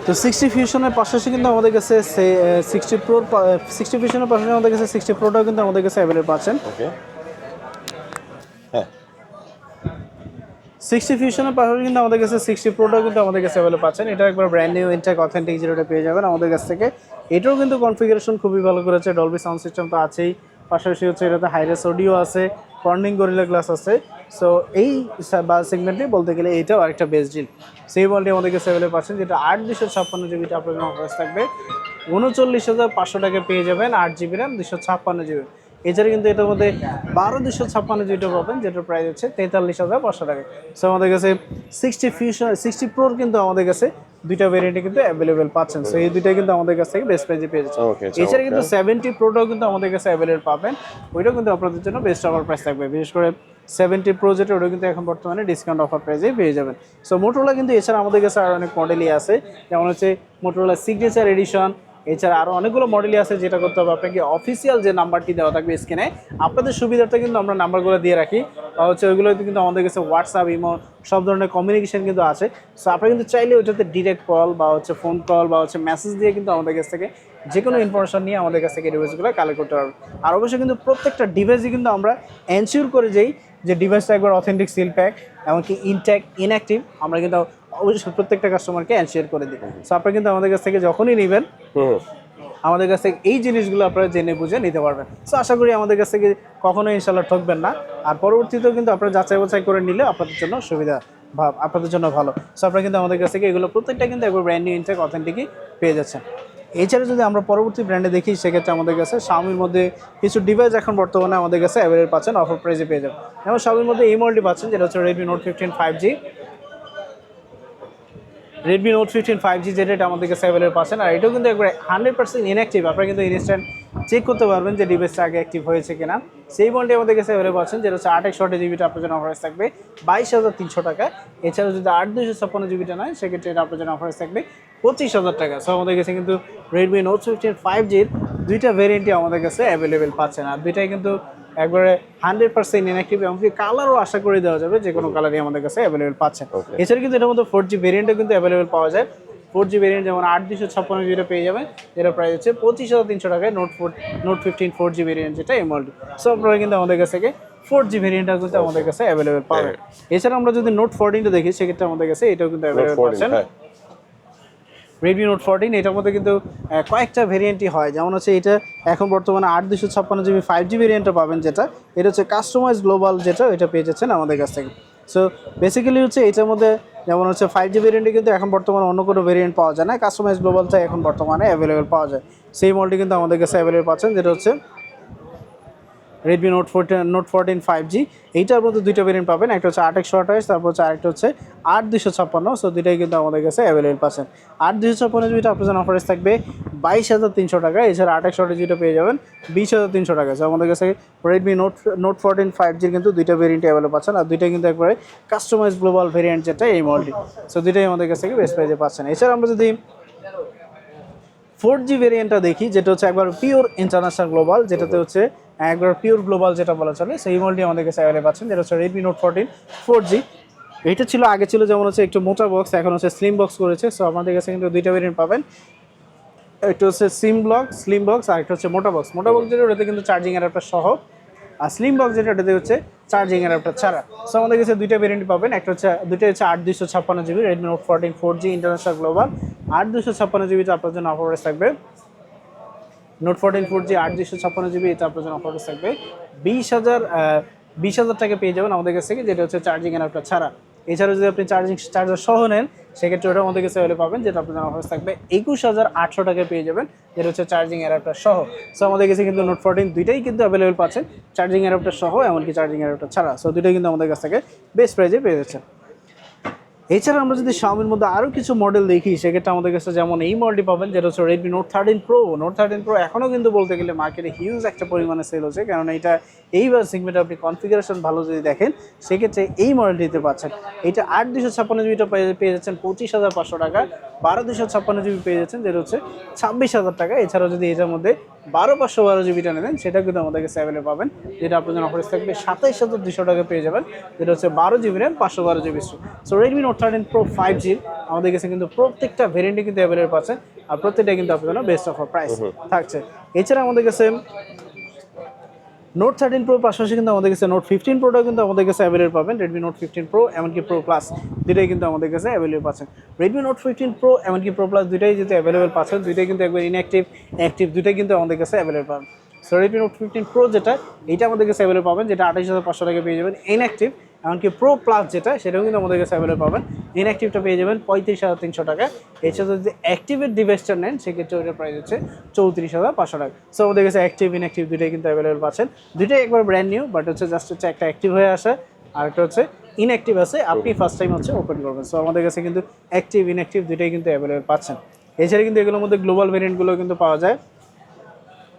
তো 60 ফিউশনের পাশাপাশি কিন্তু আমাদের কাছে 60 প্রোর 60 ফিউশনের পাশাপাশি আমাদের কাছে 60 প্রোটাও কিন্তু আমাদের কাছে অ্যাভেলেবল পাচ্ছেন। ওকে, হ্যাঁ 60 ফিউশনের পাশাপাশি কিন্তু আমাদের কাছে 60 প্রোটাও কিন্তু আমাদের কাছে অ্যাভেলেবল পাচ্ছেন। এটা একবার ব্র্যান্ড নিউ ইনটেক অথেন্টিক যেটা পেয়ে যাবেন আমাদের কাছ থেকে। এটাও কিন্তু কনফিগারেশন খুবই ভালো করেছে, ডলবি সাউন্ড সিস্টেম তো আছেই, পাশাপাশি হচ্ছে এটাতে হাইরেস অডিও আছে, কর্নিং গরিলা গ্লাস আছে। সো এই সেগমেন্টে বলতে গেলে এইটাও আরেকটা বেস্ট ডিল। সেই বলটি আমাদের কাছে অ্যাভেলেবল পাচ্ছেন, যেটা 8/256 জিবিটা আপনার জন্য অফার থাকবে 39,500 টাকায় পেয়ে যাবেন, 8 জিবি র্যাম 256 জিবি। এছাড়া কিন্তু এটার মধ্যে 12/256 জিবিটা পাবেন, যেটার প্রাইস হচ্ছে 43,500 টাকা। সো আমাদের কাছে 60 প্রোর কিন্তু আমাদের কাছে দুইটা ভেরিয়েন্টে কিন্তু অ্যাভেলেবেল পাচ্ছেন। সো এই দুইটাই কিন্তু আমাদের কাছ থেকে বেস্ট প্রাইসে পেয়ে যাচ্ছেন। ওকে, এছাড়া কিন্তু 70 প্রোটাও কিন্তু আমাদের কাছে অ্যাভেলেবল পাবেন, ওইটাও কিন্তু আপনাদের জন্য বেস্ট অফার প্রাইস থাকবে। বিশেষ করে 70 প্রো যেটা, ওটা কিন্তু এখন বর্তমানে ডিসকাউন্ট অফার প্রাইসেই পেয়ে যাবেন। সো মোটরোলা কিন্তু এছাড়া আমাদের কাছে আরও অনেক মডেলই আছে, যেমন হচ্ছে মোটরোলা সিগনেচার এডিশন। এছাড়া আরও অনেকগুলো মডেলই আছে, যেটা করতে হবে আপনাকে অফিসিয়াল যে নাম্বারটি দেওয়া থাকবে স্ক্রিনে, আপনাদের সুবিধার্থে কিন্তু আমরা নাম্বারগুলো দিয়ে রাখি, বা হচ্ছে ওইগুলোতে কিন্তু আমাদের কাছে হোয়াটসঅ্যাপ, ইমো সব ধরনের কমিউনিকেশন কিন্তু আছে। সো আপনারা কিন্তু চাইলে ওইটাতে ডিরেক্ট কল বা হচ্ছে ফোন কল বা হচ্ছে মেসেজ দিয়ে কিন্তু আমাদের কাছ থেকে যে কোনো ইনফরমেশন নিয়ে আমাদের কাছ থেকে ডিভাইসগুলো কালেক্ট করতে পারবেন। আর অবশ্যই কিন্তু প্রত্যেকটা ডিভাইসই কিন্তু আমরা এনশিওর করে যাই যে ডিভাইসটা একবার অথেন্টিক সিল প্যাক, এমনকি ইনট্যাক্ট ইনঅ্যাক্টিভ, আমরা কিন্তু অবশ্যই প্রত্যেকটা কাস্টমারকে এনশিওর করে দিই। সো আপনারা কিন্তু আমাদের কাছ থেকে যখনই নেবেন আমাদের কাছ থেকে এই জিনিসগুলো আপনারা জেনে বুঝে নিতে পারবেন। সো আশা করি আমাদের কাছ থেকে কখনোই ইনশাল্লাহ ঠকবেন না। আর পরবর্তীতেও কিন্তু আপনারা যাচাই বাছাই করে নিলে আপনাদের জন্য সুবিধা, আপনাদের জন্য ভালো। সো আপনারা কিন্তু আমাদের কাছ থেকে এগুলো প্রত্যেকটা কিন্তু একবার ব্র্যান্ড নিউ ইনটেক অথেন্টিকই পেয়ে যাচ্ছেন। এছাড়া যদি আমরা পরবর্তী ব্র্যান্ডে দেখি, সেক্ষেত্রে আমাদের কাছে শাওমির মধ্যে কিছু ডিভাইস এখন বর্তমানে আমাদের কাছে অ্যাভেলেবল পাচ্ছেন, অফার প্রাইসে পেয়ে যাবেন। যেমন শাওমির মধ্যে এই মডেলটি পাচ্ছেন, যেটা হচ্ছে Redmi note 15 5G। Redmi note 15 5G যেটা, এটা আমাদের কাছে অ্যাভেলেবল পাচ্ছেন। আর এটাও কিন্তু একবার 100% ইনঅ্যাক্টিভ, আপনারা কিন্তু ইনস্ট্যান্ট চেক করতে পারবেন যে ডিভাইসটা আগে অ্যাক্টিভ হয়েছে কিনা। সেই মডেলটি আমাদের কাছে অ্যাভেলেবল পাচ্ছেন, যেটা হচ্ছে 8/128 জিবিটা আপনার জন্য অফার থাকবে 22,300 টাকা। এছাড়াও যদি 8/256 জিবিটা নয়, সেক্ষেত্রে এটা আপনার জন্য অফার থাকবে 25,000 টাকা। সো আমাদের কাছে কিন্তু রেডমি নোট 15 5Gর দুইটা ভেরিয়েন্টই আমাদের কাছে অ্যাভেলেবেল পাচ্ছেন। আর দুইটাই কিন্তু একবারে 100% ইনঅ্যাক্টিভ, এমনকি কালারও আশা করে দেওয়া যাবে, যে কোনো কালারই আমাদের কাছে অ্যাভেলেবল পাচ্ছেন। এছাড়া কিন্তু এটার মধ্যে 4G ভেরিয়েন্টও কিন্তু অ্যাভেলেবল পাওয়া যায়। 4G ভেরিয়েন্ট যেমন 8/256 জিবিটা পেয়ে যাবেন, যেটা প্রাইস হচ্ছে 25,300 টাকায়। নোট 15 4G ভেরিয়েন্ট যেটা এই মডেল। সো আপনারা কিন্তু আমাদের কাছ থেকে 4G ভেরিয়েন্টটাও কিন্তু আমাদের কাছে অ্যাভেলেবল পাবেন। এছাড়া আমরা যদি নোট 14টা দেখি, সেক্ষেত্রে আমাদের কাছে এটাও কিন্তু অ্যাভেলেবল পাচ্ছেন। রেডমি নোট 14, এটার মধ্যে কিন্তু কয়েকটা ভেরিয়েন্টই হয়, যেমন হচ্ছে এটা এখন বর্তমানে 8/256 জিবি 5G ভেরিয়েন্টটা পাবেন, যেটা এটা হচ্ছে কাস্টমাইজ গ্লোবাল, যেটা এটা পেয়ে যাচ্ছেন আমাদের কাছ থেকে। সো বেসিক্যালি হচ্ছে এটার মধ্যে যেমন হচ্ছে 5G ভেরিয়েন্টে কিন্তু এখন বর্তমানে অন্য কোনো ভেরিয়েন্ট পাওয়া যায় না, কাস্টমাইজ গ্লোবালটা এখন বর্তমানে অ্যাভেলেবল পাওয়া যায়। সেই মডেলটি কিন্তু আমাদের কাছে অ্যাভেলেবল পাচ্ছেন, যেটা হচ্ছে রেডমি নোট 14 5G। এইটার মধ্যে দুইটা ভেরিয়েন্ট পাবেন, একটা হচ্ছে 8/128, তারপর হচ্ছে আরেকটা হচ্ছে 8/256। সো দুইটাই কিন্তু আমাদের কাছে অ্যাভেলেবল পাচ্ছেন। 8/256 জিবিটা আপনার জন্য অফারেজ থাকবে 22,300 টাকা। এছাড়া 8/128 জিবিটা পেয়ে যাবেন 20,300 টাকা। সো আমাদের কাছে রেডমি নোট 14 5Gর কিন্তু দুইটা ভেরিয়েন্ট অ্যাভেলেবল পাচ্ছেন, আর দুইটাই কিন্তু একবারে কাস্টমাইজ গ্লোবাল ভেরিয়েন্ট, যেটা এই মডেলটি। সো দুইটাই আমাদের কাছ থেকে বেস্ট প্রাইসে পাচ্ছেন। এছাড়া আমরা যদি 4G ভেরিয়েন্টটা দেখি, যেটা হচ্ছে একবার পিওর ইন্টারন্যাশনাল গ্লোবাল, যেটাতে হচ্ছে একবার পিওর গ্লোবাল যেটা বলা চলে, সেই মডেলটি আমাদের কাছে অ্যাভেলেবল পাচ্ছেন, যেটা হচ্ছে রেডমি নোট 14 4G। এটা ছিল আগে ছিল যেমন হচ্ছে একটু মোটা বক্স, এখন হচ্ছে স্লিম বক্স করেছে। সো আমাদের কাছে কিন্তু দুইটা ভেরিয়েন্ট পাবেন, একটা হচ্ছে স্লিম বক্স, আর একটা হচ্ছে মোটা বক্স। মোটা বক্স যেটা, ওটাতে কিন্তু চার্জিং অ্যাডাপ্টার সহ, আর স্লিম বক্স যেটা, ওটাতে হচ্ছে চার্জিং অ্যাডাপ্টার ছাড়া। সো আমাদের কাছে দুইটা ভেরিয়েন্ট পাবেন, একটা হচ্ছে দুইটা হচ্ছে 8/256 GB Redmi note 14 4G international global. 8/256 জিবিটা আপনার জন্য অফার থাকবে, নোট 14 4G 8/256 জিবি, এটা আপনার জন্য অফার থাকবে 20,000 টাকা পেয়ে যাবেন আমাদের কাছ থেকে, যেটা হচ্ছে চার্জিং অ্যাডাপ্টার ছাড়া। এছাড়া যদি আপনি চার্জার সহ নেন, সেক্ষেত্রে ওটা আমাদের কাছে অ্যাভেলেবল পাবেন, যেটা আপনার জন্য অফার থাকবে 21,800 টাকায় পেয়ে যাবেন, যেটা হচ্ছে চার্জিং অ্যাডাপ্টার সহ। সো আমাদের কাছে কিন্তু নোট 14 দুইটাই কিন্তু অ্যাভেলেবল পাচ্ছেন, চার্জিং অ্যাডাপ্টার সহ, এমনকি চার্জিং অ্যাডাপ্টার ছাড়া। সো দুইটাই কিন্তু আমাদের কাছ থেকে বেস্ট প্রাইসে পেয়ে যাচ্ছেন। এছাড়া আমরা যদি শাওমির মধ্যে আরও কিছু মডেল দেখি, সেক্ষেত্রে আমাদের কাছে যেমন এই মডেলটি পাবেন, যেটা হচ্ছে Redmi note 13 pro. Note 13 pro এখনও কিন্তু বলতে গেলে মার্কেটে হিউজ একটা পরিমাণে সেল হচ্ছে, কারণ এটা এইবার সেগমেন্টে আপনি কনফিগারেশন ভালো যদি দেখেন, সেক্ষেত্রে এই মডেলটিতে পাচ্ছেন। এটা 8/256 জিবিটা পেয়ে যাচ্ছেন 25,500 টাকা। 12/256 জিবি পেয়ে যাচ্ছেন, যেটা হচ্ছে 26,000 টাকা। এছাড়াও যদি এটার মধ্যে 12/512 জিবিটা নেবেন, সেটা কিন্তু আমাদের কাছে অ্যাভেলেবল পাবেন, যেটা আপনার জন্য অফার থাকবে 27,200 টাকা পেয়ে যাবেন, যেটা হচ্ছে 12 GB RAM 512 GB. So Redmi note 13 Pro 5G আমাদের কাছে কিন্তু প্রত্যেকটা ভেরিয়েন্টে কিন্তু অ্যাভেলেবল পাচ্ছেন, আর প্রত্যেকটা কিন্তু আপনার জন্য বেস্ট অফার প্রাইস থাকছে। এছাড়া আমাদের কাছে নোট 13 প্রো পাশাপাশি কিন্তু আমাদের কাছে নোট 15 প্রোটাও কিন্তু আমাদের কাছে অ্যাভেলেবল পাবেন। রেডমি নোট 15 প্রো এমনকি প্রো প্লাস দুইটাই কিন্তু আমাদের কাছে অ্যাভেলেবল পাচ্ছেন। রেডমি নোট 15 প্রো এমনকি প্রো প্লাস দুইটাই যেহেতু অ্যাভেলেবল পাচ্ছেন, দুইটাই কিন্তু একবার ইনঅ্যাক্টিভ অ্যাক্টিভ দুইটাই কিন্তু আমাদের কাছে অ্যাভেলেবল পাবেন। সো রেডমি নোট 15 প্রো যেটা এটা আমাদের কাছে অ্যাভেলেবল পাবেন, যেটা 28,500 টাকা পেয়ে যাবেন ইনঅ্যাক্টিভ। এমনকি প্রো প্লাস যেটা সেটাও কিন্তু আমাদের কাছে অ্যাভেলেবল পাবেন, ইনঅ্যাক্টিভটা পেয়ে যাবেন 35,300 টাকা। এছাড়া যদি অ্যাক্টিভের ডিভাইসটা নেন সেক্ষেত্রে ওইটার প্রাইস হচ্ছে 34,500 টাকা। সো আমাদের কাছে অ্যাক্টিভ ইনঅ্যাক্টিভ দুইটাই কিন্তু অ্যাভেলেবল পাচ্ছেন। দুইটাই একবার ব্র্যান্ড নিউ, বাট হচ্ছে জাস্ট হচ্ছে একটা অ্যাক্টিভ হয়ে আসে আর একটা হচ্ছে ইনঅ্যাক্টিভ আছে, আপনি ফার্স্ট টাইম হচ্ছে ওপেন করবেন। সো আমাদের কাছে কিন্তু অ্যাক্টিভ ইনঅ্যাক্টিভ দুইটাই কিন্তু অ্যাভেলেবল পাচ্ছেন। এছাড়া কিন্তু এগুলোর মধ্যে গ্লোবাল ভেরিয়েন্টগুলো কিন্তু পাওয়া যায়।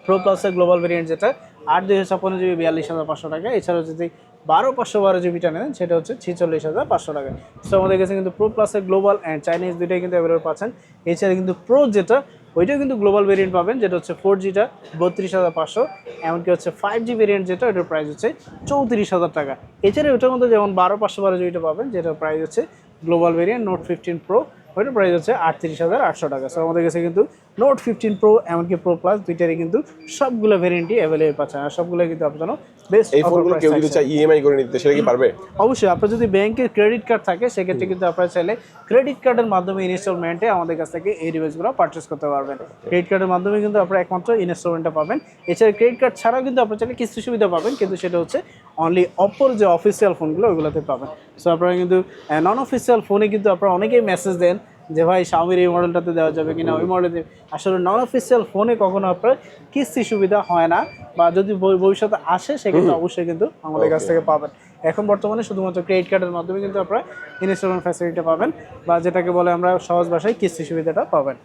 প্রো প্লাসের গ্লোবাল ভেরিয়েন্ট যেটা 8/256 জিবি 42,500 টাকা। এছাড়াও যদি 12/512 জিবিটা নেন সেটা হচ্ছে 46,500 টাকা। সো আমাদের কাছে কিন্তু প্রো প্লাসের গ্লোবাল অ্যান্ড চাইনিজ দুইটাই কিন্তু অ্যাভেলেবল পাচ্ছেন। এছাড়া কিন্তু প্রো যেটা ওইটাও কিন্তু গ্লোবাল ভেরিয়েন্ট পাবেন, যেটা হচ্ছে 4Gটা 32,500, এমনকি হচ্ছে 5G ভেরিয়েন্ট যেটা ওটার প্রাইস হচ্ছে 34,000 টাকা। এছাড়া ওটার মধ্যে যেমন 12/512 জিবিটা পাবেন, যেটার প্রাইস হচ্ছে গ্লোবাল ভেরিয়েন্ট নোট 15 প্রো, ওইটার প্রাইস হচ্ছে 38,800 টাকা। সো আমাদের কাছে কিন্তু নোট 15 প্রো এমনকি প্রো প্লাস দুইটারই কিন্তু সবগুলো ভেরিয়েন্টই অ্যাভেলেবল পাচ্ছেন, আর সবগুলো কিন্তু আপনার জন্য বেস্ট। এই ফোনগুলো কেউ যদি চায় ইএমআই করে নিতে সেটা কি পারবে? অবশ্যই, আপনার যদি ব্যাংকের ক্রেডিট কার্ড থাকে সেক্ষেত্রে কিন্তু আপনারা চাইলে ক্রেডিট কার্ডের মাধ্যমে ইনস্টলমেন্টে আমাদের কাছ থেকে এই ডিভাইসগুলো পারচেস করতে পারবেন। ক্রেডিট কার্ডের মাধ্যমে কিন্তু আপনারা একমাত্র ইনস্টলমেন্টটা পাবেন। এছাড়া ক্রেডিট কার্ড ছাড়াও কিন্তু আপনারা চাইলে কিস্তি সুবিধা পাবেন, কিন্তু সেটা হচ্ছে অনলি অপর যে অফিসিয়াল ফোনগুলো ওইগুলোতে পাবেন। সো আপনারা কিন্তু নন অফিসিয়াল ফোনে কিন্তু আপনারা অনেকেই মেসেজ দেন যে ভাই শাওমির এই মডেলটাতে দেওয়া যাবে কিনা, ওই মডেলে। আসলে নন অফিসিয়াল ফোনে কখনো আপনার কিস্তি সুবিধা হয় না, বা যদি ভবিষ্যতে আসে সেক্ষেত্রে অবশ্যই কিন্তু আমাদের কাছ থেকে পাবেন। এখন বর্তমানে শুধুমাত্র ক্রেডিট কার্ডের মাধ্যমে কিন্তু আপনারা ইনস্টলমেন্ট ফ্যাসিলিটি পাবেন, বা যেটাকে বলে আমরা সহজ ভাষায় কিস্তি সুবিধাটা পাবেন।